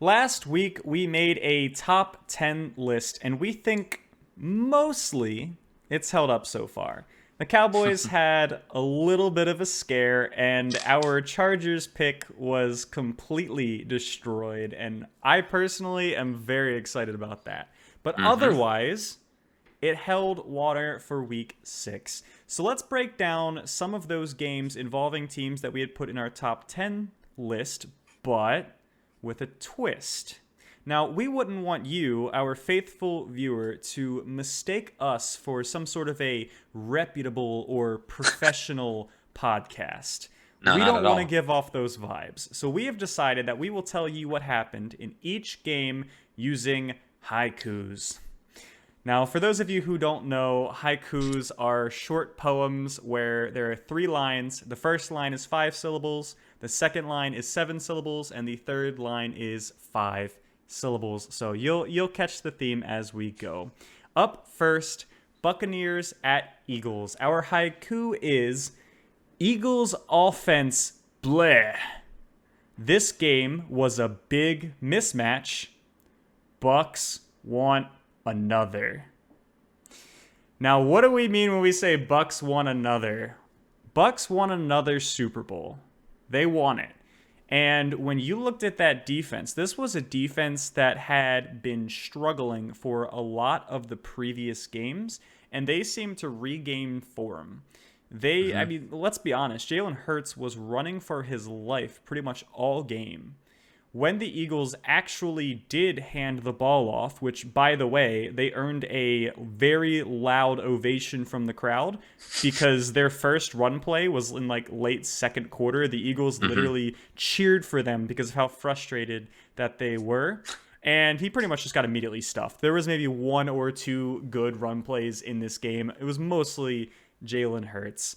Last week, we made a top 10 list, and we think mostly it's held up so far. The Cowboys had a little bit of a scare, and our Chargers pick was completely destroyed, and I personally am very excited about that. But hmm otherwise, it held water for week 6. So let's break down some of those games involving teams that we had put in our top 10 list, but with a twist. Now, we wouldn't want you, our faithful viewer, to mistake us for some sort of a reputable or professional podcast. No, We not don't at want to all. give off those vibes. So we have decided that we will tell you what happened in each game using haikus. Now, for those of you who don't know, haikus are short poems where there are 3 lines. The first line is 5 syllables, the second line is 7 syllables, and the third line is 5 syllables. So you'll catch the theme as we go. Up first, Buccaneers at Eagles. Our haiku is Eagles offense bleh. This game was a big mismatch. Bucks want another. Now, what do we mean when we say Bucks won another? Bucks won another Super Bowl. They won it. And when you looked at that defense, this was a defense that had been struggling for a lot of the previous games, and they seemed to regain form. I hmm mean, let's be honest, Jalen Hurts was running for his life pretty much all game. When the Eagles actually did hand the ball off, which, by the way, they earned a very loud ovation from the crowd because their first run play was in like late second quarter. The Eagles hmm literally cheered for them because of how frustrated that they were. And he pretty much just got immediately stuffed. There was maybe 1 or 2 good run plays in this game. It was mostly Jalen Hurts.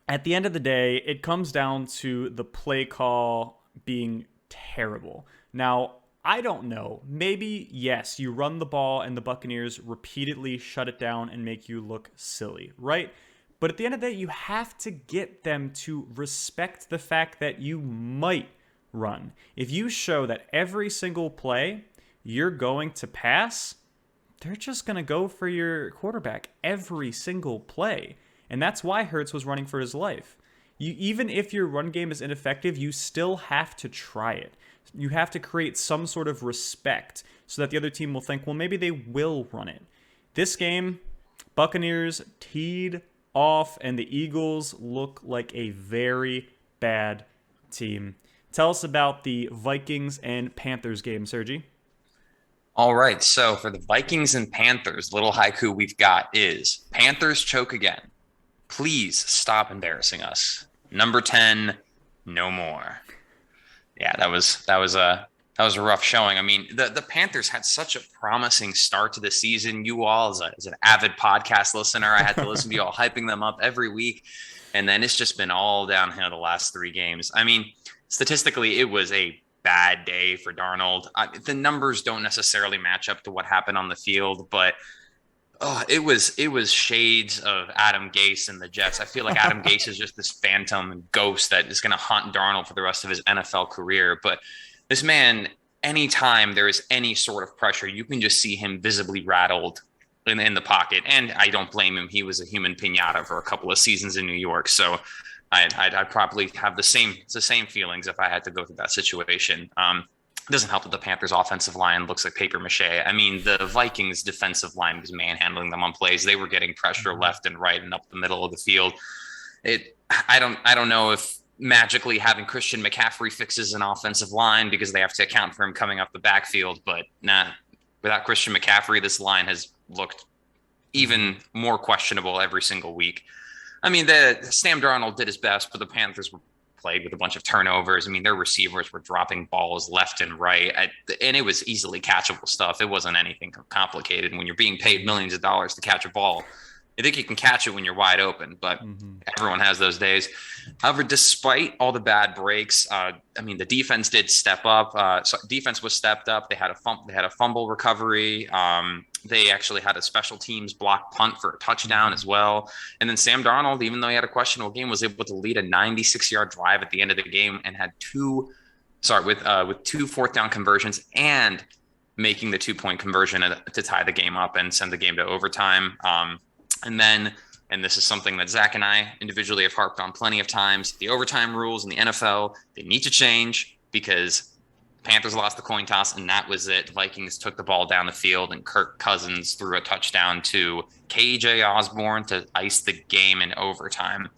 At the end of the day, it comes down to the play call being terrible. Now, I don't know. Maybe, yes, you run the ball and the Buccaneers repeatedly shut it down and make you look silly, right? But at the end of the day, you have to get them to respect the fact that you might run. If you show that every single play you're going to pass, they're just going to go for your quarterback every single play. And that's why Hurts was running for his life. Even if your run game is ineffective, you still have to try it. You have to create some sort of respect so that the other team will think, well, maybe they will run it. This game, Buccaneers teed off, and the Eagles look like a very bad team. Tell us about the Vikings and Panthers game, Sergi. All right. So for the Vikings and Panthers, little haiku we've got is Panthers choke again. Please stop embarrassing us. Number 10, no more. Yeah, that was a rough showing. I mean, the Panthers had such a promising start to the season. You all, as an avid podcast listener, I had to listen to you all hyping them up every week, and then it's just been all downhill the last 3 games. I mean, statistically, it was a bad day for Darnold. The numbers don't necessarily match up to what happened on the field, but it was shades of Adam Gase and the Jets. I feel like Adam Gase is just this phantom and ghost that is going to haunt Darnold for the rest of his NFL career. But this man, anytime there is any sort of pressure, you can just see him visibly rattled in the pocket. And I don't blame him. He was a human pinata for a couple of seasons in New York. So I'd probably have the same feelings if I had to go through that situation. It doesn't help that the Panthers' offensive line looks like paper mache. I mean, the Vikings' defensive line was manhandling them on plays. They were getting pressure left and right and up the middle of the field. I don't know if magically having Christian McCaffrey fixes an offensive line because they have to account for him coming up the backfield. But nah, without Christian McCaffrey, this line has looked even more questionable every single week. I mean, the Sam Darnold did his best, but the Panthers were played with a bunch of turnovers. I mean, their receivers were dropping balls left and right, and it was easily catchable stuff. It wasn't anything complicated. When you're being paid millions of dollars to catch a ball, I think you can catch it when you're wide open, but Mm-hmm. everyone has those days. However, despite all the bad breaks, I mean, the defense did step up. So defense was stepped up. They had a fumble recovery. They actually had a special teams block punt for a touchdown Mm-hmm. as well. And then Sam Darnold, even though he had a questionable game, was able to lead a 96-yard drive at the end of the game and had two sorry, with 2 4th down conversions and making the 2 point conversion to tie the game up and send the game to overtime. And then, and this is something that Zach and I individually have harped on plenty of times, the overtime rules in the NFL, they need to change because Panthers lost the coin toss, and that was it. Vikings took the ball down the field, and Kirk Cousins threw a touchdown to KJ Osborne to ice the game in overtime.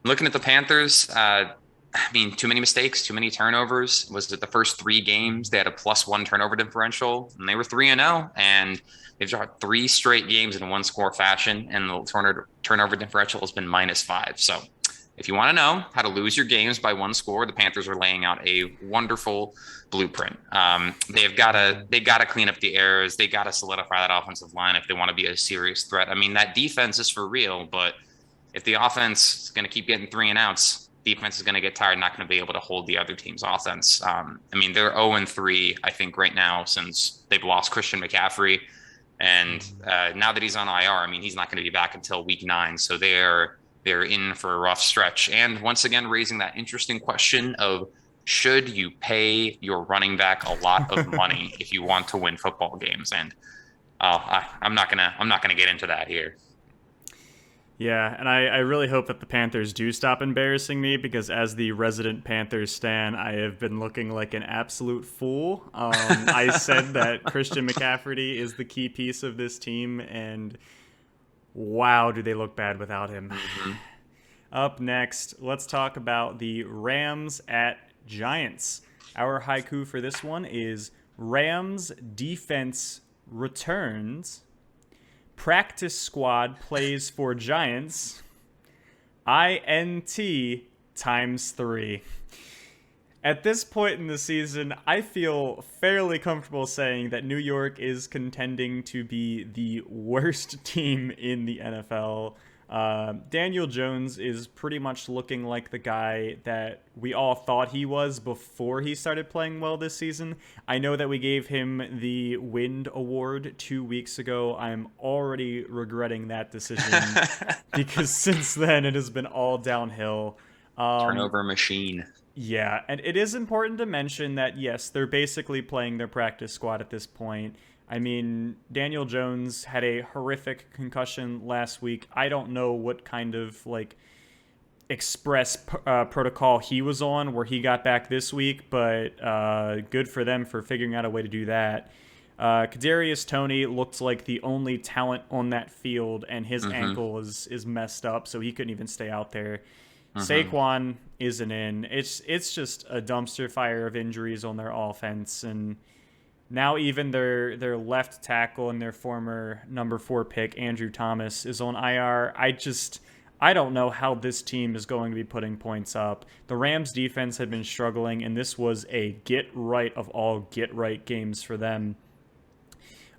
Looking at the Panthers, I mean, too many mistakes, too many turnovers. Was it the first 3 games? They had a +1 turnover differential, and they were 3-0, and they've dropped 3 straight games in 1-score fashion, and the turnover differential has been -5. So, if you want to know how to lose your games by 1 score, the Panthers are laying out a wonderful blueprint. They've got to clean up the errors. They got to solidify that offensive line if they want to be a serious threat. I mean, that defense is for real, but if the offense is going to keep getting 3-and-outs, defense is going to get tired, not going to be able to hold the other team's offense. I mean, they're 0-3, I think, right now since they've lost Christian McCaffrey. And now that he's on IR, I mean, he's not going to be back until week 9. So they're in for a rough stretch. And once again, raising that interesting question of should you pay your running back a lot of money if you want to win football games? And I'm not gonna get into that here. Yeah, and I really hope that the Panthers do stop embarrassing me because as the resident Panthers stan, I have been looking like an absolute fool. I said that Christian McCaffrey is the key piece of this team, and wow, do they look bad without him. Mm-hmm. Up next, let's talk about the Rams at Giants. Our haiku for this one is Rams defense returns. Practice squad plays for Giants. INT ×3. At this point in the season, I feel fairly comfortable saying that New York is contending to be the worst team in the NFL. Daniel Jones is pretty much looking like the guy that we all thought he was before he started playing well this season. I know that we gave him the Wind Award 2 weeks ago. I'm already regretting that decision because since then it has been all downhill. Turnover machine. Yeah, and it is important to mention that, yes, they're basically playing their practice squad at this point. I mean, Daniel Jones had a horrific concussion last week. I don't know what kind of, express protocol he was on where he got back this week, but good for them for figuring out a way to do that. Kadarius Toney looked like the only talent on that field, and his ankle is messed up, so he couldn't even stay out there. Saquon isn't in. It's just a dumpster fire of injuries on their offense, and now even their left tackle and their former number 4 pick, Andrew Thomas, is on IR. I don't know how this team is going to be putting points up. The Rams defense had been struggling, and this was a get right of all get right games for them.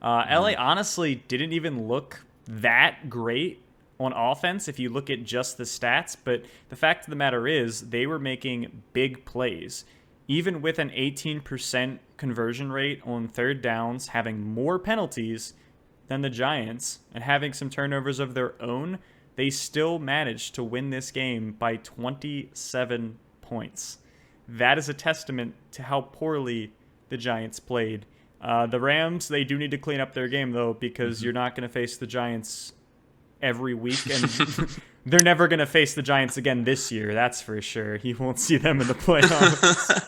LA honestly didn't even look that great on offense if you look at just the stats, but the fact of the matter is they were making big plays. Even with an 18% conversion rate on 3rd downs, having more penalties than the Giants, and having some turnovers of their own, they still managed to win this game by 27 points. That is a testament to how poorly the Giants played. The Rams, they do need to clean up their game, though, because you're not going to face the Giants every week, and they're never going to face the Giants again this year, that's for sure. You won't see them in the playoffs.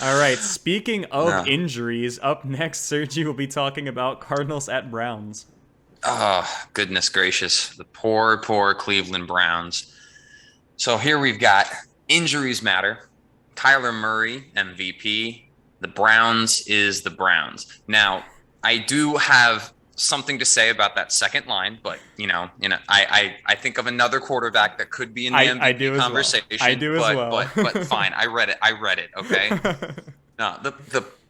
All right, speaking of injuries, up next, Sergi will be talking about Cardinals at Browns. Oh, goodness gracious. The poor, poor Cleveland Browns. So here we've got injuries matter. Kyler Murray, MVP. The Browns is the Browns. Now, I do have something to say about that second line, but I think of another quarterback that could be in the MVP conversation. I do as well. But fine, I read it. Okay. No,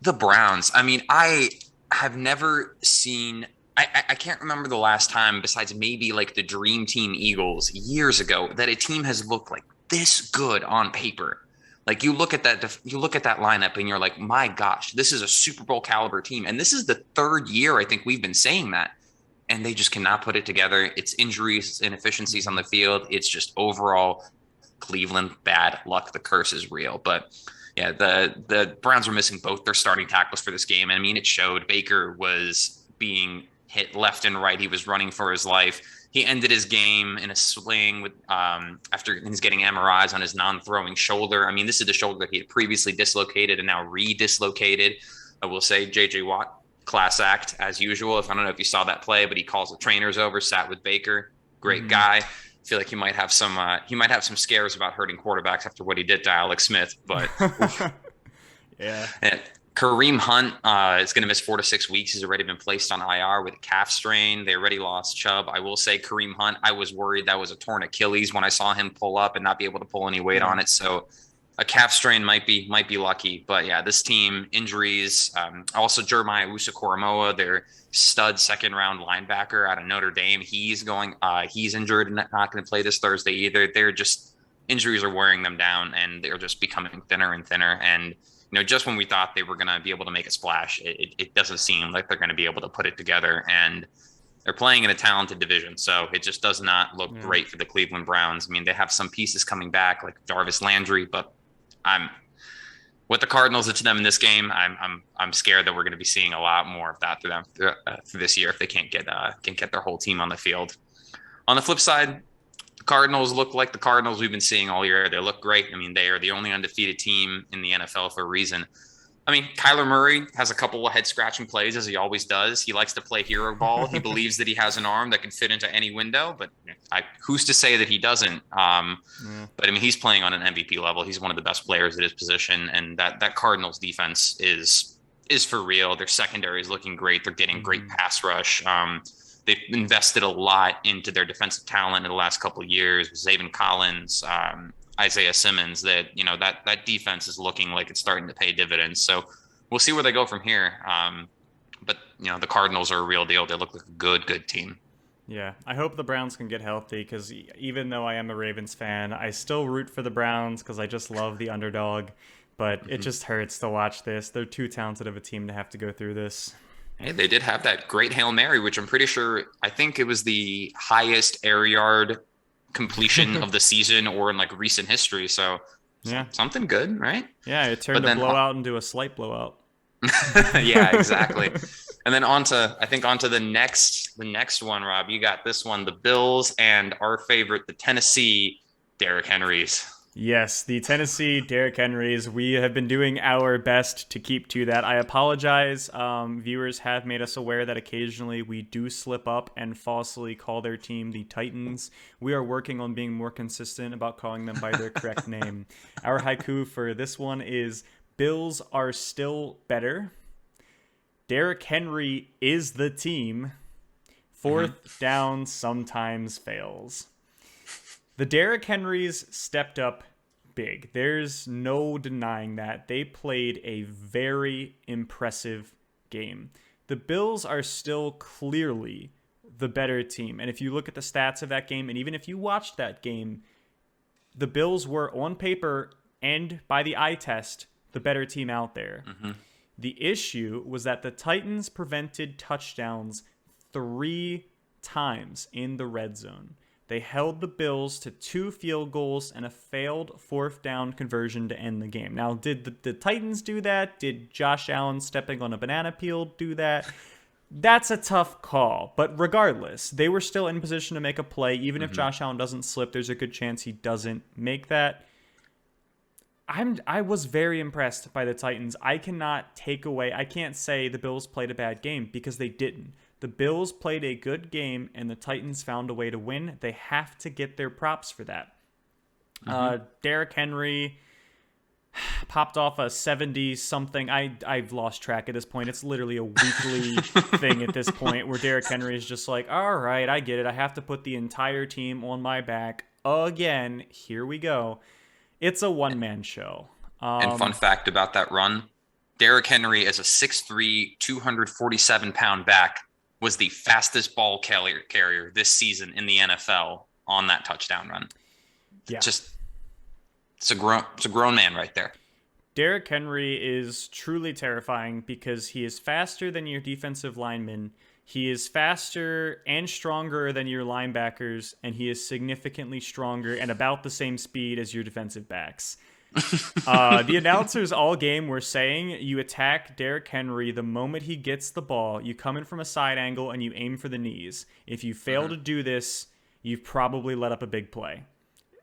the Browns. I mean, I have never seen. I can't remember the last time, besides maybe like the Dream Team Eagles years ago, that a team has looked like this good on paper. Like you look at that lineup and you're like, my gosh, this is a Super Bowl caliber team. And this is the 3rd year I think we've been saying that. And they just cannot put it together. It's injuries, it's inefficiencies on the field. It's just overall Cleveland bad luck. The curse is real. But Yeah, the Browns were missing both their starting tackles for this game. And I mean, it showed. Baker was being hit left and right. He was running for his life. He ended his game in a sling with after he's getting MRIs on his non-throwing shoulder. I mean, this is the shoulder that he had previously dislocated and now re-dislocated. I will say J.J. Watt, class act as usual. If I don't know if you saw that play, but he calls the trainers over, sat with Baker. Great guy. I feel like he might have some scares about hurting quarterbacks after what he did to Alex Smith, but Yeah. and Kareem Hunt is going to miss 4 to 6 weeks. He's already been placed on IR with a calf strain. They already lost Chubb. I will say Kareem Hunt, I was worried that was a torn Achilles when I saw him pull up and not be able to pull any weight on it. So a calf strain might be lucky. But yeah, this team, injuries. Also, Jeremiah Owusu-Koramoah, their stud second round linebacker out of Notre Dame. He's injured and not going to play this Thursday either. They're just injuries are wearing them down and they're just becoming thinner and thinner. And just when we thought they were going to be able to make a splash, it doesn't seem like they're going to be able to put it together. And they're playing in a talented division, so it just does not look great for the Cleveland Browns. I mean, they have some pieces coming back, like Jarvis Landry, but what the Cardinals did to them in this game. I'm scared that we're going to be seeing a lot more of that through them through this year if they can't get their whole team on the field. On the flip side, the Cardinals look like the Cardinals we've been seeing all year. They look great. I mean, they are the only undefeated team in the NFL for a reason. I mean, Kyler Murray has a couple of head-scratching plays, as he always does. He likes to play hero ball. He believes that he has an arm that can fit into any window, but who's to say that he doesn't? But, I mean, he's playing on an MVP level. He's one of the best players at his position, and that Cardinals defense is for real. Their secondary is looking great. They're getting great pass rush. They've invested a lot into their defensive talent in the last couple of years. Zaven Collins, Isaiah Simmons, that defense is looking like it's starting to pay dividends. So we'll see where they go from here. But the Cardinals are a real deal. They look like a good team. Yeah, I hope the Browns can get healthy because even though I am a Ravens fan, I still root for the Browns because I just love the underdog. But it just hurts to watch this. They're too talented of a team to have to go through this. Hey, they did have that great Hail Mary, which I'm pretty sure, I think it was the highest air yard completion of the season or in like recent history. So yeah, something good, right? Yeah, it turned a blowout into a slight blowout. Yeah, exactly. And then onto the next one, Rob. You got this one, the Bills and our favorite, the Tennessee Derrick Henrys. Yes, the Tennessee Derrick Henrys. We have been doing our best to keep to that. I apologize. Viewers have made us aware that occasionally we do slip up and falsely call their team the Titans. We are working on being more consistent about calling them by their correct name. Our haiku for this one is, Bills are still better. Derrick Henry is the team. Fourth down sometimes fails. The Derrick Henrys stepped up big. There's no denying that. They played a very impressive game. The Bills are still clearly the better team. And if you look at the stats of that game, and even if you watched that game, the Bills were on paper and by the eye test the better team out there. The issue was that the Titans prevented touchdowns 3 times in the red zone. They held the Bills to 2 field goals and a failed 4th down conversion to end the game. Now, did the Titans do that? Did Josh Allen stepping on a banana peel do that? That's a tough call. But regardless, they were still in position to make a play. Even if Josh Allen doesn't slip, there's a good chance he doesn't make that. I was very impressed by the Titans. I can't say the Bills played a bad game because they didn't. The Bills played a good game, and the Titans found a way to win. They have to get their props for that. Derrick Henry popped off a 70-something. I've lost track at this point. It's literally a weekly thing at this point where Derrick Henry is just like, all right, I get it. I have to put the entire team on my back again. Here we go. It's a one-man show. And fun fact about that run, Derrick Henry as a 6'3", 247-pound back was the fastest ball carrier this season in the NFL on that touchdown run. Yeah. It's a grown man right there. Derrick Henry is truly terrifying because he is faster than your defensive linemen. He is faster and stronger than your linebackers, and he is significantly stronger and about the same speed as your defensive backs. The announcers all game were saying you attack Derrick Henry the moment he gets the ball. You come in from a side angle and you aim for the knees. If you fail to do this, you've probably let up a big play.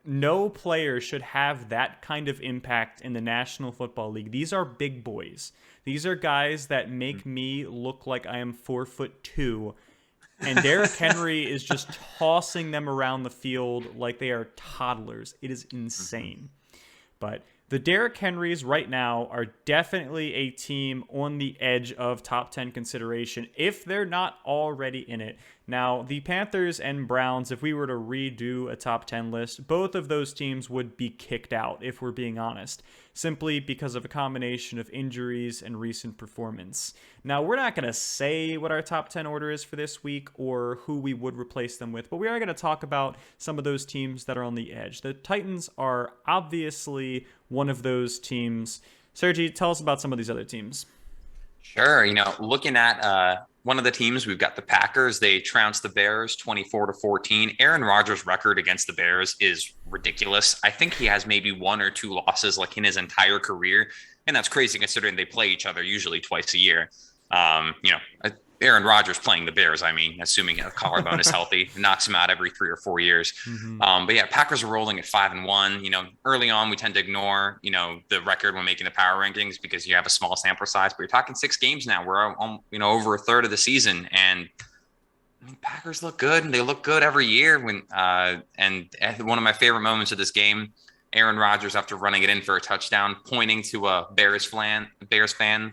No player should have that kind of impact in the National Football League. These are big boys. These are guys that make me look like I am 4'2", and Derrick Henry is just tossing them around the field like they are toddlers. It is insane. But the Derrick Henrys right now are definitely a team on the edge of top 10 consideration if they're not already in it. Now, the Panthers and Browns, if we were to redo a top 10 list, both of those teams would be kicked out, if we're being honest, simply because of a combination of injuries and recent performance. Now, we're not going to say what our top 10 order is for this week or who we would replace them with, but we are going to talk about some of those teams that are on the edge. The Titans are obviously one of those teams. Sergi, tell us about some of these other teams. Sure. Looking at one of the teams, we've got the Packers. They trounced the Bears 24-14. Aaron Rodgers' record against the Bears is ridiculous. I think he has maybe one or two losses like in his entire career. And that's crazy considering they play each other usually twice a year. Aaron Rodgers playing the Bears, assuming a collarbone is healthy, knocks him out every 3 or 4 years. But yeah, Packers are rolling at 5-1. Early on, we tend to ignore, the record when making the power rankings because you have a small sample size, but you're talking 6 games now. We're, over a third of the season, and Packers look good, and they look good every year. And one of my favorite moments of this game, Aaron Rodgers, after running it in for a touchdown, pointing to a Bears fan,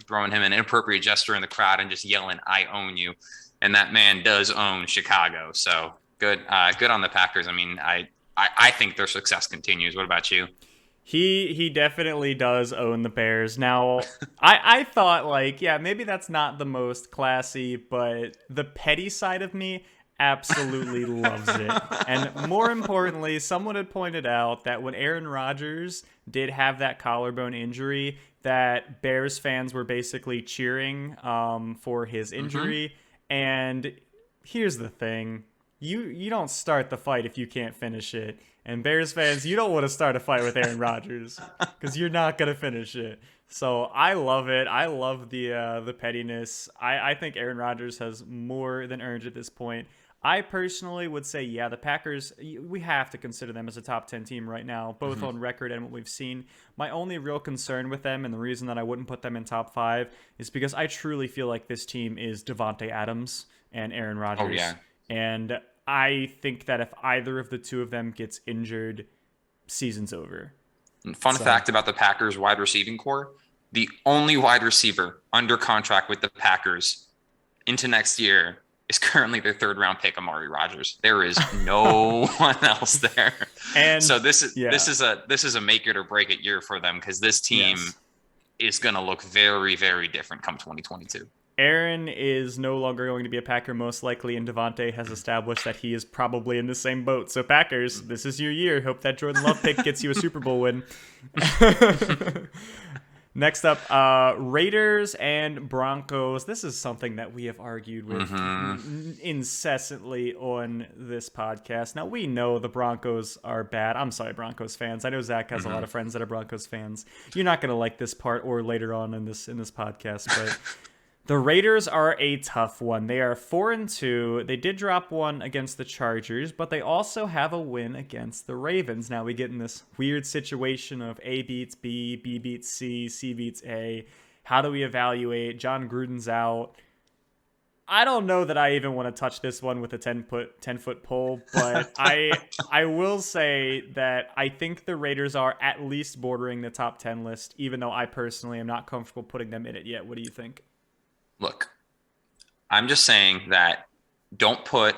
throwing him an inappropriate gesture in the crowd and just yelling, "I own you." And that man does own Chicago. So good on the Packers. I think their success continues. What about you? He definitely does own the Bears. Now, I thought, maybe that's not the most classy, but the petty side of me absolutely loves it. And more importantly, someone had pointed out that when Aaron Rodgers did have that collarbone injury, that Bears fans were basically cheering for his injury. And here's the thing. You don't start the fight if you can't finish it. And Bears fans, you don't want to start a fight with Aaron Rodgers because you're not going to finish it. So I love it. I love the pettiness. I think Aaron Rodgers has more than earned at this point. I personally would say, yeah, the Packers, we have to consider them as a top 10 team right now, both on record and what we've seen. My only real concern with them, and the reason that I wouldn't put them in top 5, is because I truly feel like this team is Devontae Adams and Aaron Rodgers. Oh, yeah. And I think that if either of the two of them gets injured, season's over. Fun fact about the Packers wide receiving core, the only wide receiver under contract with the Packers into next year is currently their 3rd round pick, Amari Rodgers. There is no one else there. And so this is a make it or break it year for them because this team is going to look very, very different come 2022. Aaron is no longer going to be a Packer most likely, and Devontae has established that he is probably in the same boat. So Packers, this is your year. Hope that Jordan Love pick gets you a Super Bowl win. Next up, Raiders and Broncos. This is something that we have argued with incessantly on this podcast. Now, we know the Broncos are bad. I'm sorry, Broncos fans. I know Zach has a lot of friends that are Broncos fans. You're not going to like this part or later on in this podcast, but the Raiders are a tough one. They are 4-2. They did drop one against the Chargers, but they also have a win against the Ravens. Now we get in this weird situation of A beats B, B beats C, C beats A. How do we evaluate? John Gruden's out. I don't know that I even want to touch this one with a 10-foot pole, but I will say that I think the Raiders are at least bordering the top 10 list, even though I personally am not comfortable putting them in it yet. What do you think? Look, I'm just saying that don't put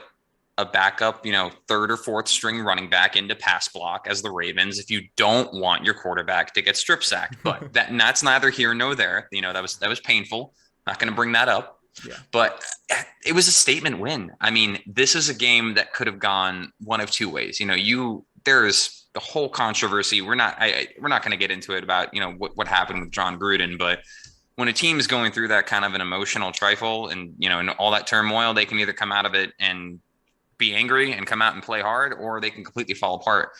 a backup, 3rd or 4th string running back into pass block as the Ravens if you don't want your quarterback to get strip sacked. But that's neither here nor there. That was painful. Not going to bring that up. Yeah. But it was a statement win. This is a game that could have gone one of two ways. There's the whole controversy. We're not going to get into it about what happened with John Gruden, but when a team is going through that kind of an emotional trifle and, and all that turmoil, they can either come out of it and be angry and come out and play hard, or they can completely fall apart.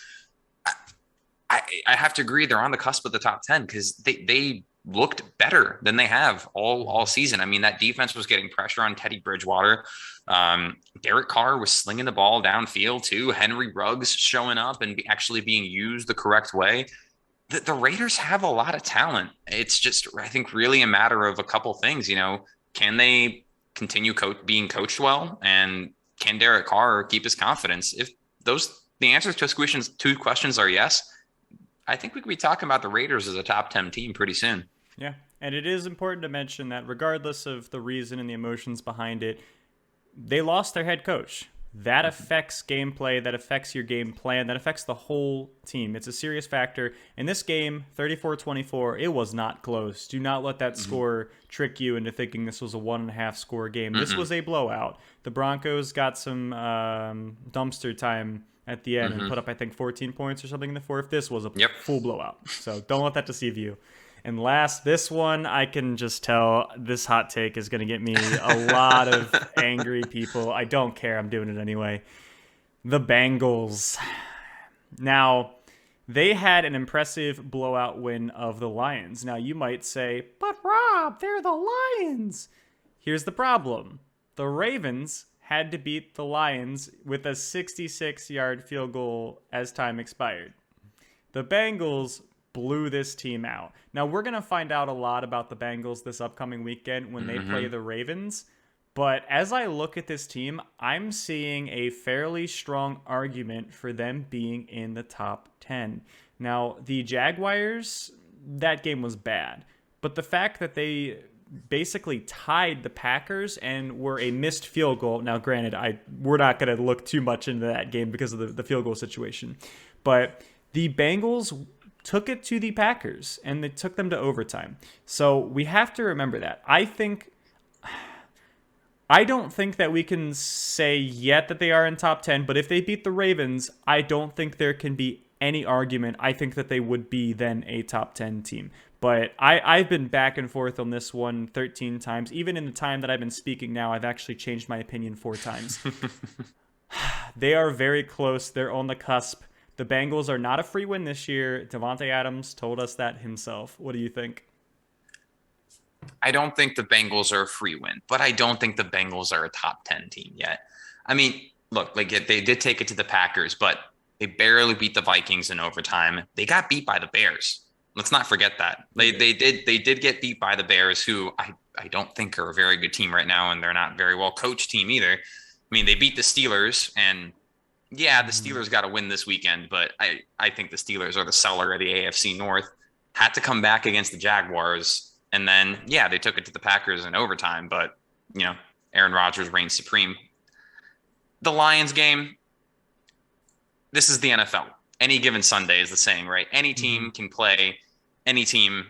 I have to agree they're on the cusp of the top 10 because they looked better than they have all season. I mean, that defense was getting pressure on Teddy Bridgewater. Derek Carr was slinging the ball downfield too. Henry Ruggs showing up and actually being used the correct way. The Raiders have a lot of talent. It's just, I think, really a matter of a couple things. Can they continue being coached well, and can Derek Carr keep his confidence? If the answers to two questions are yes, I think we could be talking about the Raiders as a top 10 team pretty soon. Yeah. And it is important to mention that regardless of the reason and the emotions behind it, they lost their head coach. That affects gameplay, that affects your game plan, that affects the whole team. It's a serious factor. In this game, 34-24, it was not close. Do not let that score trick you into thinking this was a 1.5 score game. This was a blowout. The Broncos got some dumpster time at the end and put up, I think, 14 points or something in the fourth. This was a full blowout. So don't let that deceive you. And last, this one, I can just tell this hot take is going to get me a lot of angry people. I don't care. I'm doing it anyway. The Bengals. Now, they had an impressive blowout win of the Lions. Now, you might say, but Rob, they're the Lions. Here's the problem. The Ravens had to beat the Lions with a 66-yard field goal as time expired. The Bengals blew this team out. Now, we're going to find out a lot about the Bengals this upcoming weekend when they play the Ravens. But as I look at this team, I'm seeing a fairly strong argument for them being in the top 10. Now, the Jaguars, that game was bad. But the fact that they basically tied the Packers and were a missed field goal. Now, granted, we're not going to look too much into that game because of the field goal situation. But the Bengals took it to the Packers, and they took them to overtime. So we have to remember that. I don't think that we can say yet that they are in top 10, but if they beat the Ravens, I don't think there can be any argument. I think that they would be then a top 10 team. But I've been back and forth on this one 13 times. Even in the time that I've been speaking now, I've actually changed my opinion 4 times. They are very close. They're on the cusp. The Bengals are not a free win this year. Devontae Adams told us that himself. What do you think? I don't think the Bengals are a free win, but I don't think the Bengals are a top 10 team yet. I mean, look, like they did take it to the Packers, but they barely beat the Vikings in overtime. They got beat by the Bears. Let's not forget that. They did get beat by the Bears, who I don't think are a very good team right now, and they're not a very well coached team either. I mean, they beat the Steelers, and yeah, the Steelers got to win this weekend, but I think the Steelers are the seller of the AFC North. Had to come back against the Jaguars, and then, yeah, they took it to the Packers in overtime, but, Aaron Rodgers reigns supreme. The Lions game, this is the NFL. Any given Sunday is the saying, right? Any team can play any team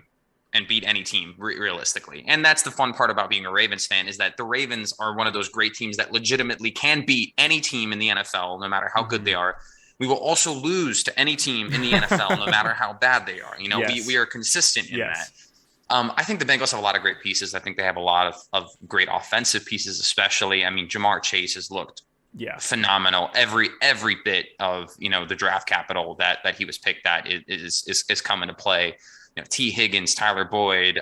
and beat any team realistically. And that's the fun part about being a Ravens fan, is that the Ravens are one of those great teams that legitimately can beat any team in the NFL, no matter how good they are. We will also lose to any team in the NFL, no matter how bad they are. We are consistent in that. I think the Bengals have a lot of great pieces. I think they have a lot of great offensive pieces, especially. I mean, Jamar Chase has looked phenomenal. Every bit of, the draft capital that he was picked at is coming to play. T. Higgins, Tyler Boyd.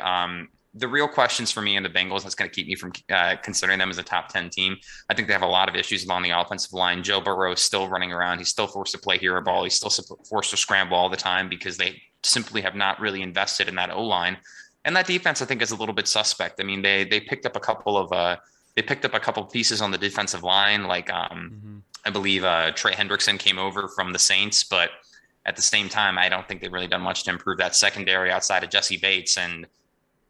The real questions for me and the Bengals that's going to keep me from considering them as a top 10 team. I think they have a lot of issues along the offensive line. Joe Burrow is still running around. He's still forced to play hero ball. He's still forced to scramble all the time because they simply have not really invested in that O-line. And that defense, I think, is a little bit suspect. I mean, they picked up a couple of pieces on the defensive line, like I believe Trey Hendrickson came over from the Saints, but at the same time, I don't think they've really done much to improve that secondary outside of Jesse Bates. And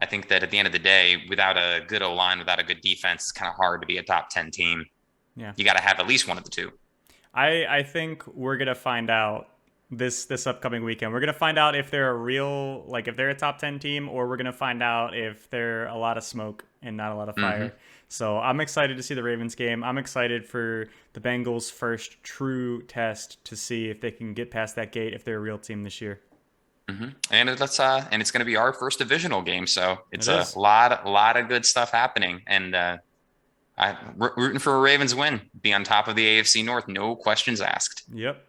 I think that at the end of the day, without a good O-line, without a good defense, it's kind of hard to be a top 10 team. Yeah, you got to have at least one of the two. I think we're going to find out this upcoming weekend. We're going to find out if they're if they're a top 10 team, or we're going to find out if they're a lot of smoke and not a lot of fire. So I'm excited to see the Ravens game. I'm excited for the Bengals' first true test to see if they can get past that gate, if they're a real team this year. And it's going to be our first divisional game, so it's a lot of good stuff happening. And I'm rooting for a Ravens win, be on top of the AFC North, no questions asked. Yep.